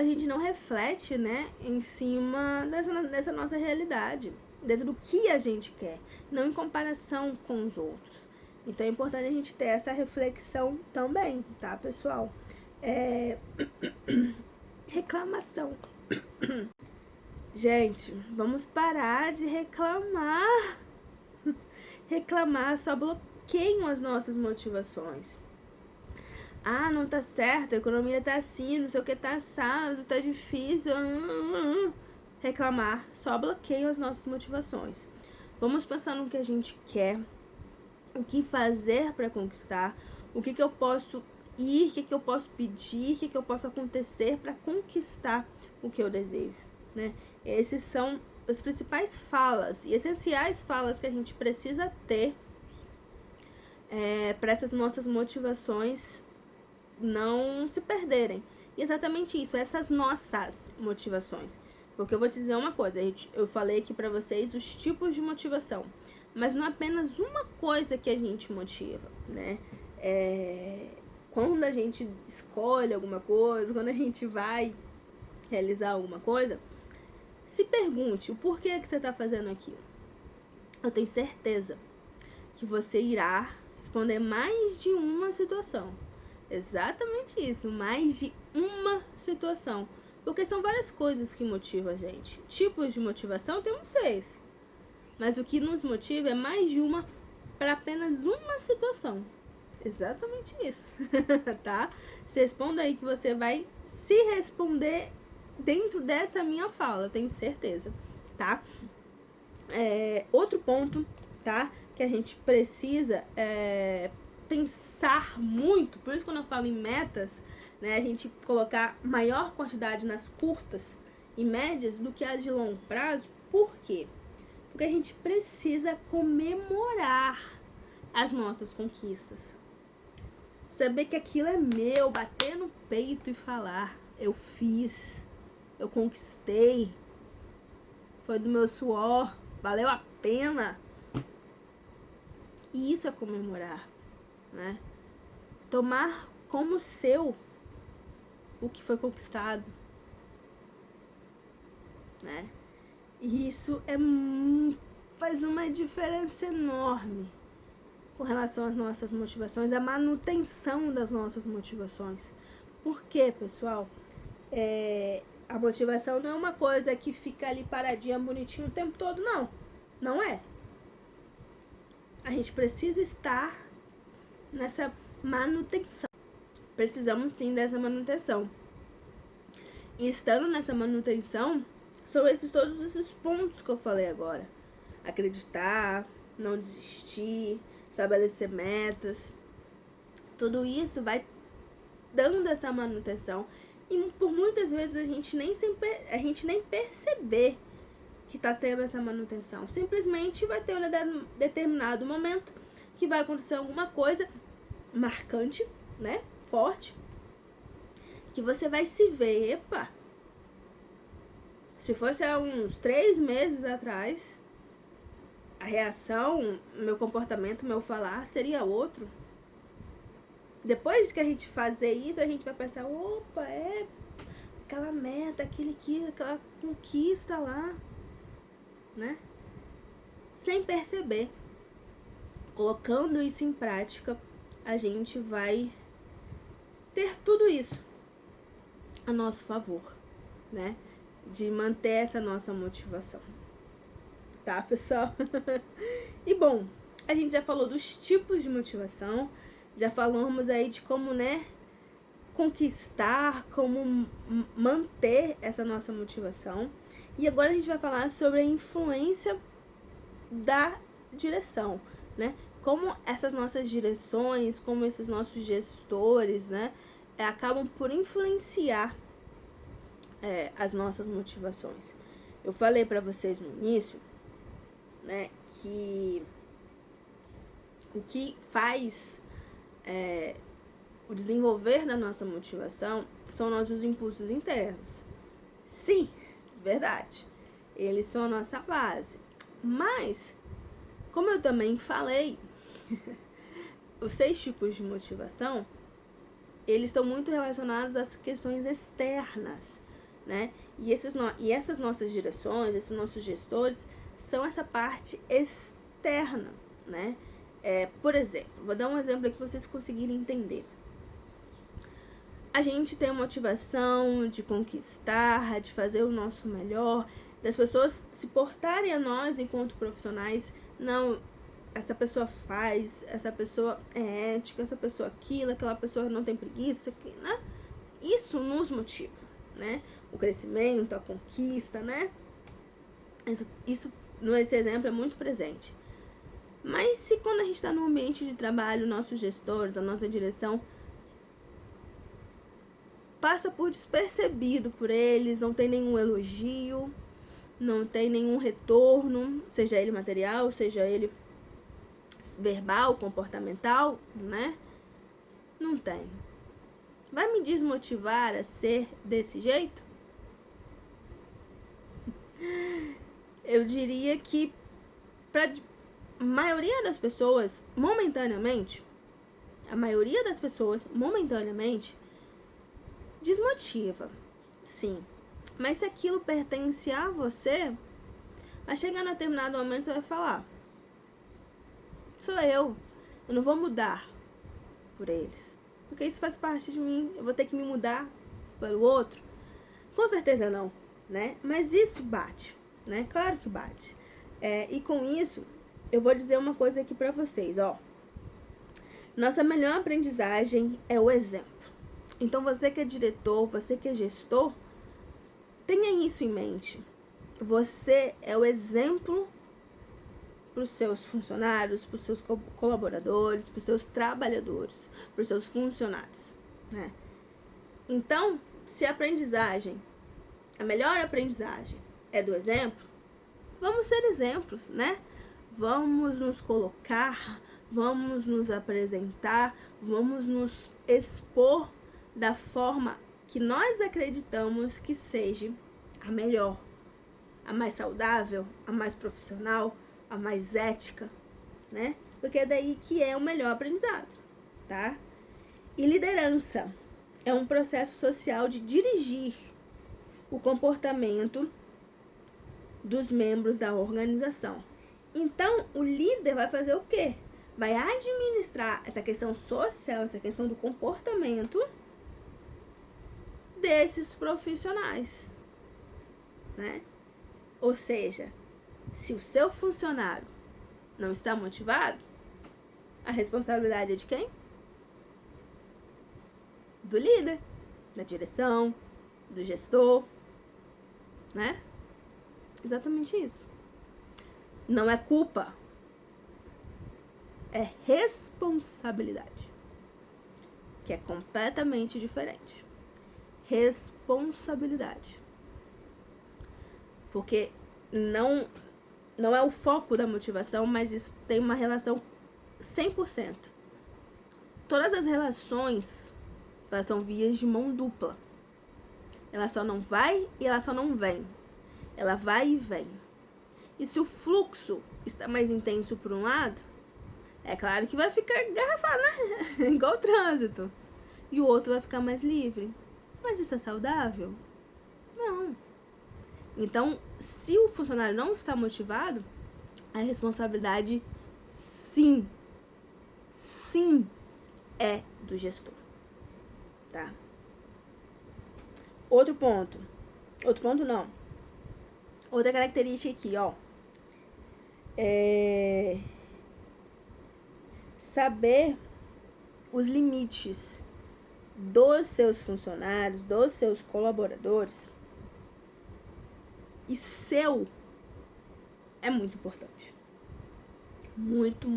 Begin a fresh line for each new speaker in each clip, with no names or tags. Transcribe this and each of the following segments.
a gente não reflete, né, em cima dessa nossa realidade, dentro do que a gente quer, não em comparação com os outros. Então é importante a gente ter essa reflexão também, tá, pessoal? Reclamação. Gente, vamos parar de reclamar. Reclamar só bloqueiam as nossas motivações. Ah, não tá certo, a economia tá assim, não sei o que tá assado, tá difícil. Reclamar só bloqueia as nossas motivações. Vamos pensar no que a gente quer, o que fazer para conquistar, o que eu posso ir, o que eu posso pedir, o que eu posso acontecer para conquistar o que eu desejo, né? Esses são as principais falas e essenciais falas que a gente precisa ter para essas nossas motivações não se perderem. E exatamente isso, essas nossas motivações. Porque eu vou te dizer uma coisa, eu falei aqui pra vocês os tipos de motivação, mas não é apenas uma coisa que a gente motiva, né? Quando a gente escolhe alguma coisa, quando a gente vai realizar alguma coisa, se pergunte o porquê que você está fazendo aquilo. Eu tenho certeza que você irá responder mais de uma situação. Exatamente isso, mais de uma situação. Porque são várias coisas que motivam a gente. Tipos de motivação temos 6. Mas o que nos motiva é mais de uma para apenas uma situação. Exatamente isso, tá? Você responda aí que você vai se responder dentro dessa minha fala, tenho certeza, tá? Outro ponto, tá? Que a gente precisa pensar muito, por isso quando eu falo em metas, né, a gente colocar maior quantidade nas curtas e médias do que as de longo prazo. Por quê? Porque a gente precisa comemorar as nossas conquistas. Saber que aquilo é meu, bater no peito e falar, eu fiz, eu conquistei, foi do meu suor, valeu a pena. E isso é comemorar, né? Tomar como seu o que foi conquistado, né? E isso faz uma diferença enorme com relação às nossas motivações, a manutenção das nossas motivações. Por quê, pessoal? A motivação não é uma coisa que fica ali paradinha, bonitinho o tempo todo, não. Não é. A gente precisa estar nessa manutenção. Precisamos sim dessa manutenção. E estando nessa manutenção, são todos esses pontos que eu falei agora. Acreditar, não desistir, estabelecer metas. Tudo isso vai dando essa manutenção. E por muitas vezes a gente nem perceber que tá tendo essa manutenção. Simplesmente vai ter um determinado momento que vai acontecer alguma coisa marcante, né? Forte. Que você vai se ver, epa. Se fosse há uns 3 meses atrás, a reação, meu comportamento, meu falar seria outro. Depois que a gente fazer isso, a gente vai pensar, opa, aquela meta, aquela conquista lá, né? Sem perceber. Colocando isso em prática, a gente vai ter tudo isso a nosso favor, né? De manter essa nossa motivação. Tá, pessoal? E bom, a gente já falou dos tipos de motivação, já falamos aí de como, né, conquistar, como manter essa nossa motivação. E agora a gente vai falar sobre a influência da direção, né? Como essas nossas direções, como esses nossos gestores, né, acabam por influenciar as nossas motivações. Eu falei para vocês no início, né, que o que faz o desenvolver da nossa motivação são nossos impulsos internos. Sim, verdade. Eles são a nossa base. Mas, como eu também falei, os 6 tipos de motivação, eles estão muito relacionados às questões externas. né? E essas nossas direções, esses nossos gestores, são essa parte externa, né? Por exemplo, vou dar um exemplo aqui para vocês conseguirem entender. A gente tem a motivação de conquistar, de fazer o nosso melhor, das pessoas se portarem a nós enquanto profissionais. Não, essa pessoa faz, essa pessoa é ética, essa pessoa aquela pessoa não tem preguiça, né? Isso nos motiva, né? O crescimento, a conquista, né? Isso nesse exemplo é muito presente. Mas se quando a gente está no ambiente de trabalho, nossos gestores, a nossa direção passa por despercebido por eles, não tem nenhum elogio, não tem nenhum retorno, seja ele material, seja ele verbal, comportamental, né? Não tem. Vai me desmotivar a ser desse jeito? Eu diria que para a maioria das pessoas, momentaneamente, desmotiva, sim. Mas se aquilo pertence a você, vai chegar num determinado momento você vai falar: sou eu não vou mudar por eles, porque isso faz parte de mim, eu vou ter que me mudar pelo outro? Com certeza não, né? Mas isso bate, né? Claro que bate. E com isso, eu vou dizer uma coisa aqui pra vocês, ó. Nossa melhor aprendizagem é o exemplo. Então, você que é diretor, você que é gestor, tenha isso em mente. Você é o exemplo para os seus funcionários, para os seus colaboradores, para os seus trabalhadores, para os seus funcionários, né? Então, se a melhor aprendizagem é do exemplo, vamos ser exemplos, né? Vamos nos colocar, vamos nos apresentar, vamos nos expor da forma que nós acreditamos que seja a melhor, a mais saudável, a mais profissional, a mais ética, né? Porque é daí que é o melhor aprendizado, tá? E liderança é um processo social de dirigir o comportamento dos membros da organização. Então, o líder vai fazer o quê? Vai administrar essa questão social, essa questão do comportamento desses profissionais, né? Ou seja, se o seu funcionário não está motivado, a responsabilidade é de quem? Do líder, da direção, do gestor, né? Exatamente isso. Não é culpa, é responsabilidade, que é completamente diferente. Responsabilidade. Porque não é o foco da motivação, mas isso tem uma relação 100%. Todas as relações, elas são vias de mão dupla. Ela só não vai e ela só não vem. Ela vai e vem. E se o fluxo está mais intenso por um lado, é claro que vai ficar engarrafado, né? Igual o trânsito. E o outro vai ficar mais livre. Mas isso é saudável? Não. Então, se o funcionário não está motivado, a responsabilidade, sim, é do gestor, tá? Outra característica aqui, ó, é saber os limites dos seus funcionários, dos seus colaboradores, e seu é muito importante. Muito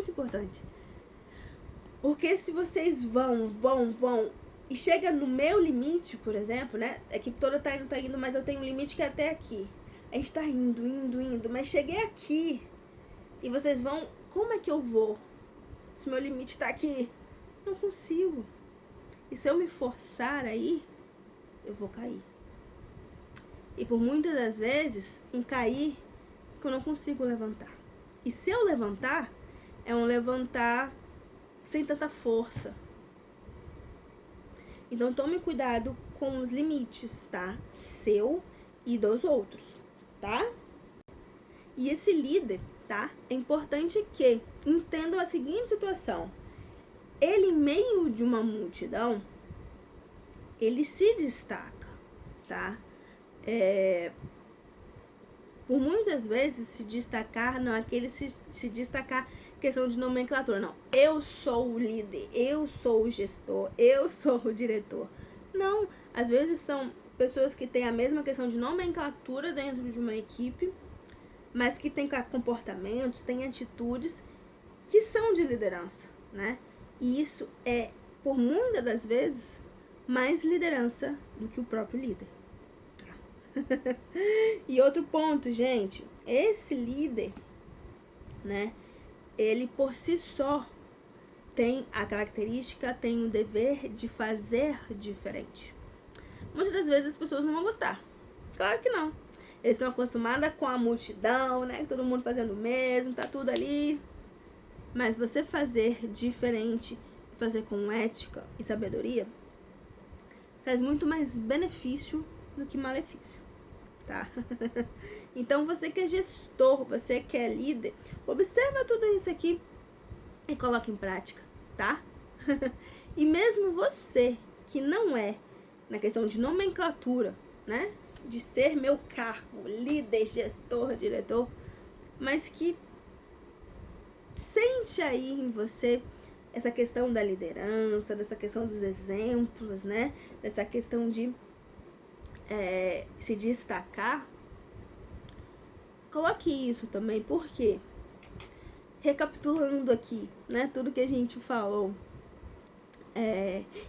importante. Porque se vocês vão e chega no meu limite, por exemplo, né? A equipe toda tá indo, mas eu tenho um limite que é até aqui. A gente tá indo, mas cheguei aqui e vocês vão, como é que eu vou? Se meu limite tá aqui, não consigo. E se eu me forçar aí, eu vou cair. E por muitas das vezes, um cair que eu não consigo levantar. E se eu levantar, é um levantar sem tanta força. Então, tome cuidado com os limites, tá? Seu e dos outros, tá? E esse líder, tá? É importante que entendam a seguinte situação. Ele, em meio de uma multidão, ele se destaca, tá? Por muitas vezes se destacar não é aquele se destacar questão de nomenclatura, não. Eu sou o líder, eu sou o gestor, eu sou o diretor. Não, às vezes são pessoas que têm a mesma questão de nomenclatura dentro de uma equipe, mas que têm comportamentos, têm atitudes que são de liderança, né? E isso é, por muitas das vezes, mais liderança do que o próprio líder. E outro ponto, gente, esse líder, né, ele por si só tem a característica, tem o dever de fazer diferente. Muitas das vezes as pessoas não vão gostar. Claro que não. Eles estão acostumados com a multidão, né, todo mundo fazendo o mesmo, tá tudo ali. Mas você fazer diferente, fazer com ética e sabedoria, traz muito mais benefício do que malefício, tá? Então, você que é gestor, você que é líder, observa tudo isso aqui e coloca em prática, tá? E mesmo você que não é na questão de nomenclatura, né? De ser meu cargo, líder, gestor, diretor, mas que sente aí em você essa questão da liderança, dessa questão dos exemplos, né? Dessa questão de se destacar. Coloque isso também, porque recapitulando aqui, né? Tudo que a gente falou,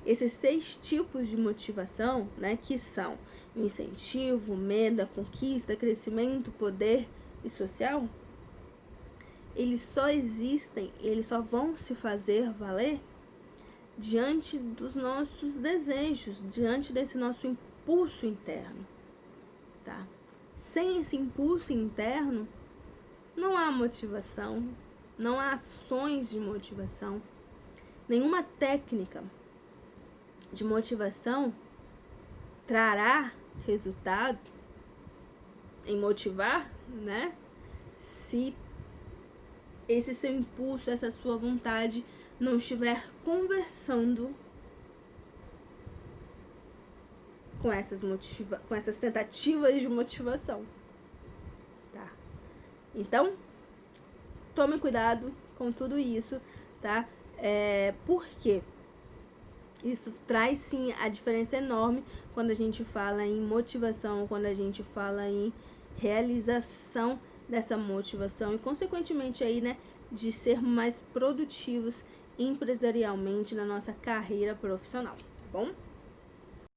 esses 6 tipos de motivação, né? Que são o incentivo, medo, a conquista, crescimento, poder e social. Eles só existem, eles só vão se fazer valer diante dos nossos desejos, diante desse nosso impulso interno, tá? Sem esse impulso interno, não há motivação, não há ações de motivação, nenhuma técnica de motivação trará resultado em motivar, né? Se esse seu impulso, essa sua vontade não estiver conversando com essas tentativas de motivação, tá? Então, tome cuidado com tudo isso, tá? Porque isso traz sim a diferença enorme quando a gente fala em motivação, quando a gente fala em realização dessa motivação e consequentemente aí, né, de ser mais produtivos empresarialmente na nossa carreira profissional, tá bom?